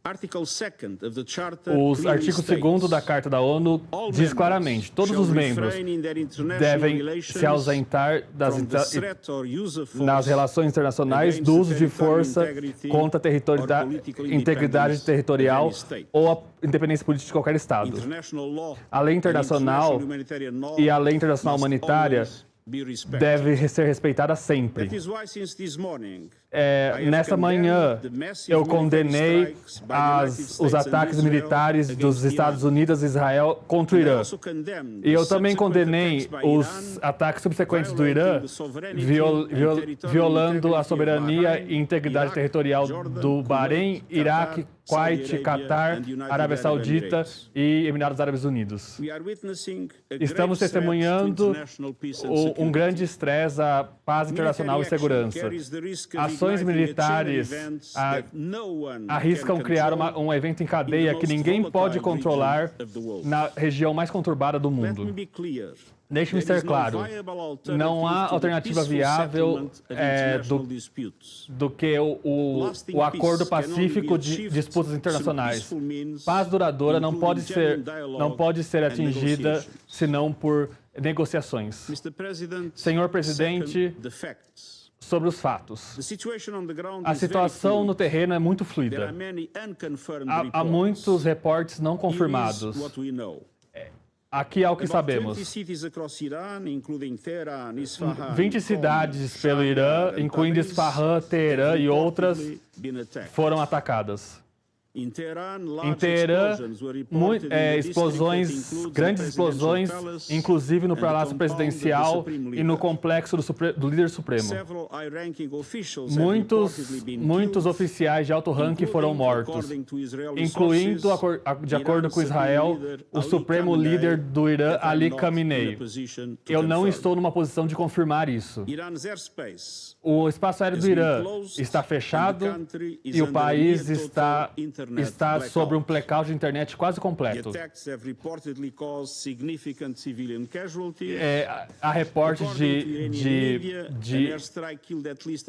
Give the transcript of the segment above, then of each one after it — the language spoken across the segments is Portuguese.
O artigo 2º da Carta da ONU diz claramente: todos os membros devem se ausentar nas relações internacionais do uso de força contra a integridade territorial ou a independência política de qualquer Estado. A lei internacional e a lei internacional humanitária deve ser respeitada sempre. Nessa manhã, eu condenei os ataques militares dos Estados Unidos e Israel contra o Irã. E eu também condenei os ataques subsequentes do Irã, violando a soberania e integridade territorial do Bahrein, Iraque, Kuwait, Catar, Arábia Saudita e Emirados Árabes Unidos. Estamos testemunhando um grande estresse à paz internacional e segurança. Ações militares arriscam criar um evento em cadeia que ninguém pode controlar na região mais conturbada do mundo. Deixe-me ser claro, não há alternativa viável do que o acordo pacífico de disputas internacionais. Paz duradoura não pode ser atingida senão por negociações. Senhor Presidente, sobre os fatos. A situação no terreno é muito fluida. Há muitos reportes não confirmados. Aqui é o que sabemos. 20 cidades pelo Irã, incluindo Isfahan, Teherã e outras, foram atacadas. Em Teherã, grandes explosões, inclusive no Palácio Presidencial e no complexo do líder supremo. Muitos oficiais de alto ranking foram mortos, incluindo, de acordo com Israel, o supremo líder do Irã, Ali Khamenei. Eu não estou numa posição de confirmar isso. O espaço aéreo do Irã está fechado e o país está sobre um blackout de internet quase completo. Há reportes de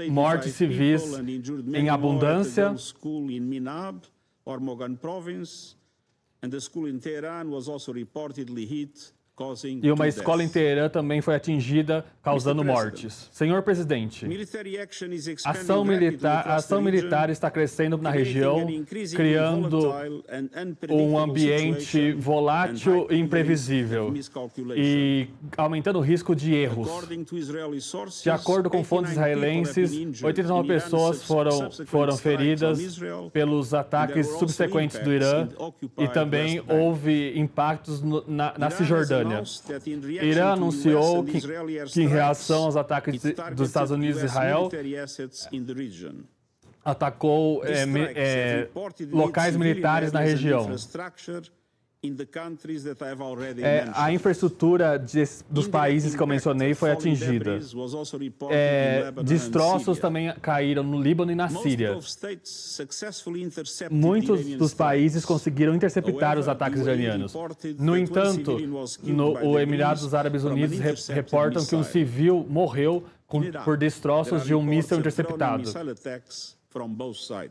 mortes civis em abundância. E uma escola em Teherã também foi atingida, causando mortes. Senhor Presidente, a ação militar está crescendo na região, criando um ambiente volátil e imprevisível e aumentando o risco de erros. De acordo com fontes israelenses, 89 pessoas foram feridas pelos ataques subsequentes do Irã e também houve impactos na Cisjordânia. Irã anunciou que em reação aos ataques dos Estados Unidos e Israel, atacou locais militares na região. A infraestrutura dos países que eu mencionei foi atingida. Destroços também caíram no Líbano e na Síria. Muitos dos países conseguiram interceptar os ataques iranianos. No entanto, os Emirados Árabes Unidos reportam que um civil morreu por destroços de um míssil interceptado.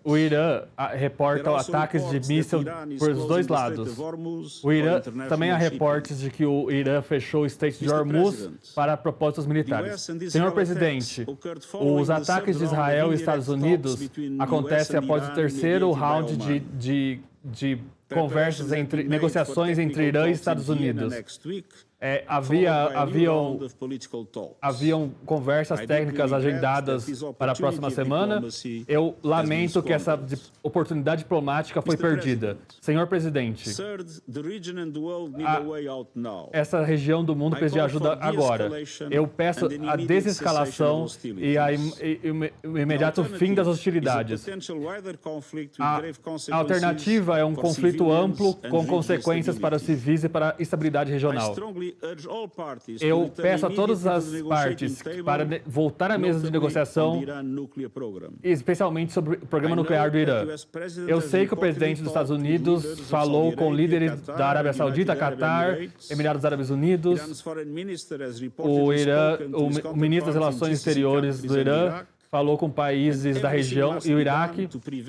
O Irã reporta ataques de míssil por os dois lados. Também há reportes de que o Irã fechou o Estreito de Hormuz para propósitos militares. Senhor Presidente, os ataques de Israel e Estados Unidos acontecem após o terceiro round de negociações entre Irã e Estados Unidos. Haviam conversas técnicas agendadas para a próxima semana. Eu lamento que essa oportunidade diplomática foi perdida. Senhor Presidente, essa região do mundo precisa de ajuda agora. Eu peço a desescalação e o imediato fim das hostilidades. A alternativa é um conflito amplo com consequências para os civis e para a estabilidade regional. Eu peço a todas as partes para voltar à mesa de negociação, especialmente sobre o programa nuclear do Irã. Eu sei que o presidente dos Estados Unidos falou com líderes da Arábia Saudita, Catar, Emirados Árabes Unidos, o ministro das Relações Exteriores do Irã falou com países da região e o Iraque,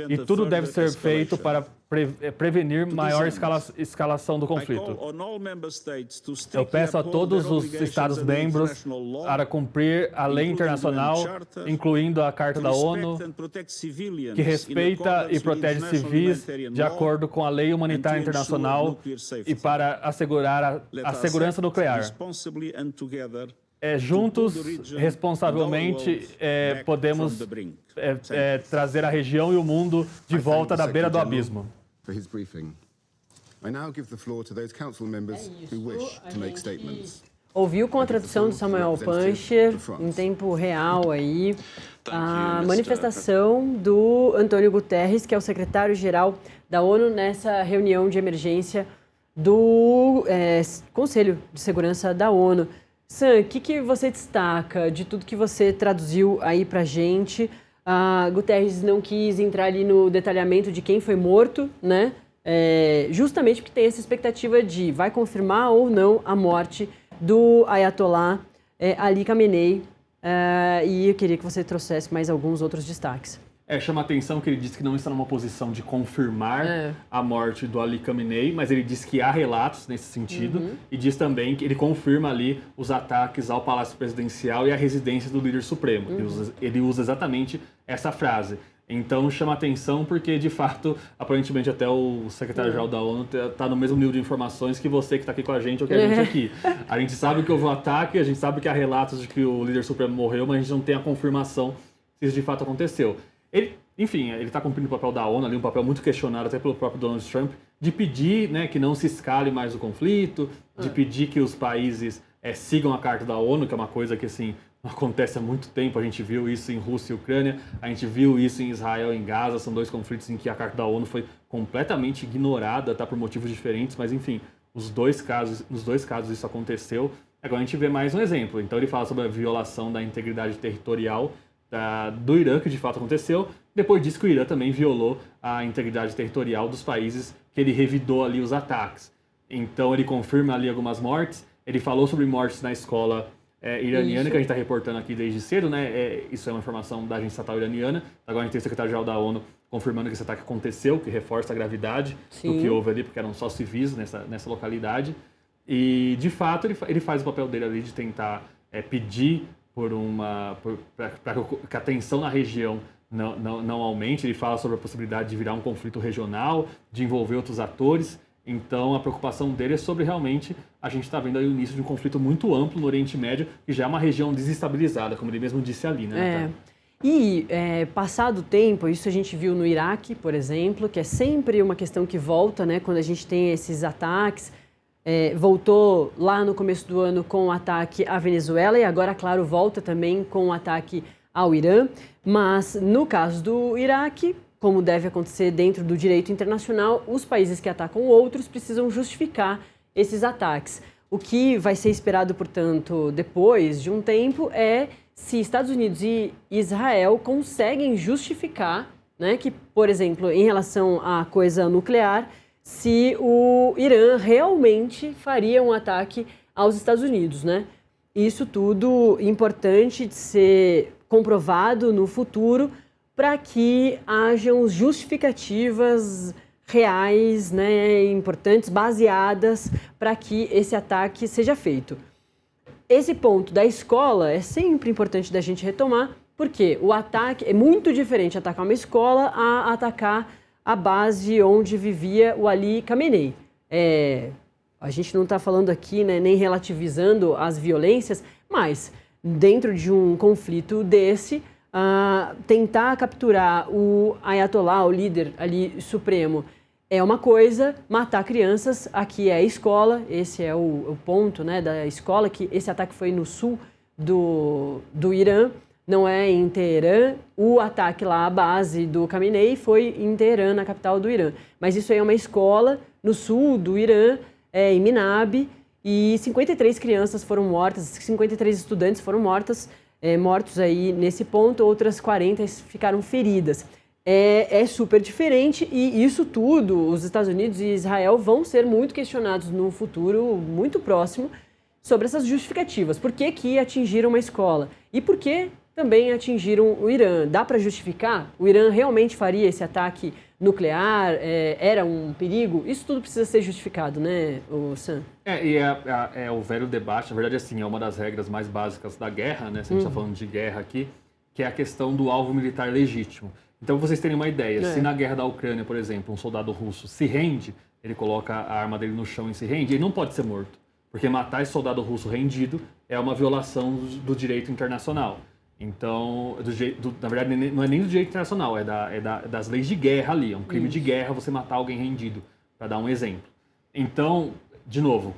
e tudo deve ser feito para prevenir maior escalação do conflito. Eu peço a todos os Estados-membros para cumprir a lei internacional, incluindo a Carta da ONU, que respeita e protege civis de acordo com a lei humanitária internacional e para assegurar a segurança nuclear. Juntos, responsavelmente, podemos trazer a região e o mundo de volta da beira do abismo. Ouviu com a tradução de Samuel Puncher, em tempo real aí, a manifestação do Antônio Guterres, que é o secretário-geral da ONU, nessa reunião de emergência do Conselho de Segurança da ONU. Sam, o que você destaca de tudo que você traduziu aí pra gente? Guterres não quis entrar ali no detalhamento de quem foi morto, né? Justamente porque tem essa expectativa de vai confirmar ou não a morte do Ayatollah Ali Khamenei. E eu queria que você trouxesse mais alguns outros destaques. Chama a atenção que ele disse que não está numa posição de confirmar a morte do Ali Khamenei, mas ele diz que há relatos nesse sentido, e diz também que ele confirma ali os ataques ao Palácio Presidencial e à residência do líder supremo. Ele usa exatamente essa frase. Então chama atenção porque, de fato, aparentemente até o secretário-geral da ONU está no mesmo nível de informações que você que está aqui com a gente ou que a gente aqui. A gente sabe que houve um ataque, a gente sabe que há relatos de que o líder supremo morreu, mas a gente não tem a confirmação se isso de fato aconteceu. Ele está cumprindo o papel da ONU, ali, um papel muito questionado até pelo próprio Donald Trump, de pedir, né, que não se escale mais o conflito, de pedir que os países sigam a Carta da ONU, que é uma coisa que assim, acontece há muito tempo. A gente viu isso em Rússia e Ucrânia, a gente viu isso em Israel e em Gaza, são dois conflitos em que a Carta da ONU foi completamente ignorada, tá, por motivos diferentes, mas enfim, nos dois casos isso aconteceu. Agora a gente vê mais um exemplo. Então ele fala sobre a violação da integridade territorial do Irã, que de fato aconteceu. Depois disso que o Irã também violou a integridade territorial dos países que ele revidou ali os ataques. Então ele confirma ali algumas mortes. Ele falou sobre mortes na escola iraniana, que a gente está reportando aqui desde cedo, né? Isso é uma informação da agência estatal iraniana. Agora a gente tem o secretário-geral da ONU confirmando que esse ataque aconteceu, que reforça a gravidade do que houve ali, porque eram só civis nessa localidade. E, de fato, ele faz o papel dele ali de tentar pedir para que a tensão na região não aumente. Ele fala sobre a possibilidade de virar um conflito regional, de envolver outros atores. Então, a preocupação dele é sobre realmente a gente está vendo aí o início de um conflito muito amplo no Oriente Médio, que já é uma região desestabilizada, como ele mesmo disse ali, né? E, passado o tempo, isso a gente viu no Iraque, por exemplo, que é sempre uma questão que volta, né, quando a gente tem esses ataques. Voltou lá no começo do ano com o ataque à Venezuela e agora, claro, volta também com o ataque ao Irã. Mas, no caso do Iraque, como deve acontecer dentro do direito internacional, os países que atacam outros precisam justificar esses ataques. O que vai ser esperado, portanto, depois de um tempo é se Estados Unidos e Israel conseguem justificar, né, que, por exemplo, em relação à coisa nuclear, se o Irã realmente faria um ataque aos Estados Unidos, né? Isso tudo importante de ser comprovado no futuro para que hajam justificativas reais, né, importantes, baseadas para que esse ataque seja feito. Esse ponto da escola é sempre importante da gente retomar, porque o ataque é muito diferente atacar uma escola a atacar a base onde vivia o Ali Khamenei. A gente não está falando aqui, né, nem relativizando as violências, mas dentro de um conflito desse, tentar capturar o Ayatollah, o líder ali supremo, é uma coisa, matar crianças, aqui é a escola, esse é o ponto, né, da escola, que esse ataque foi no sul do Irã, não é em Teherã. O ataque lá, a base do Khamenei, foi em Teherã, na capital do Irã. Mas isso aí é uma escola no sul do Irã, em Minab, e 53 crianças foram mortas, 53 estudantes foram mortos aí nesse ponto, outras 40 ficaram feridas. É super diferente e isso tudo, os Estados Unidos e Israel vão ser muito questionados no futuro muito próximo sobre essas justificativas. Por que atingiram uma escola? E por que também atingiram o Irã. Dá para justificar? O Irã realmente faria esse ataque nuclear? Era um perigo? Isso tudo precisa ser justificado, né, Sam? É o velho debate, na verdade, assim, é uma das regras mais básicas da guerra, né? Se a gente está falando de guerra aqui, que é a questão do alvo militar legítimo. Então, pra vocês terem uma ideia, se na guerra da Ucrânia, por exemplo, um soldado russo se rende, ele coloca a arma dele no chão e se rende, ele não pode ser morto. Porque matar esse soldado russo rendido é uma violação do direito internacional. Então, na verdade, não é nem do direito internacional, das leis de guerra ali. É um crime de guerra você matar alguém rendido, para dar um exemplo. Então, de novo,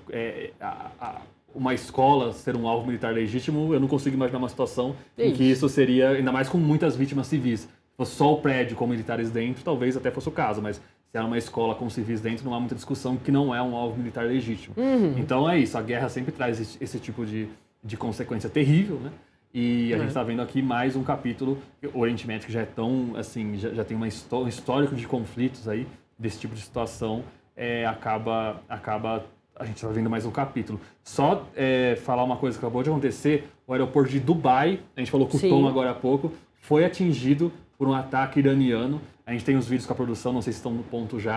uma escola ser um alvo militar legítimo, eu não consigo imaginar uma situação em que isso seria, ainda mais com muitas vítimas civis. Se fosse só o prédio com militares dentro, talvez até fosse o caso, mas se era uma escola com civis dentro, não há muita discussão que não é um alvo militar legítimo. Então é isso, a guerra sempre traz esse tipo de consequência terrível, né? E a gente está vendo aqui mais um capítulo, o Oriente Médio que já é tão, assim, já tem um histórico de conflitos aí, desse tipo de situação, acaba a gente está vendo mais um capítulo. Só falar uma coisa que acabou de acontecer, o aeroporto de Dubai, a gente falou com o Tom agora há pouco, foi atingido por um ataque iraniano. A gente tem os vídeos com a produção, não sei se estão no ponto já,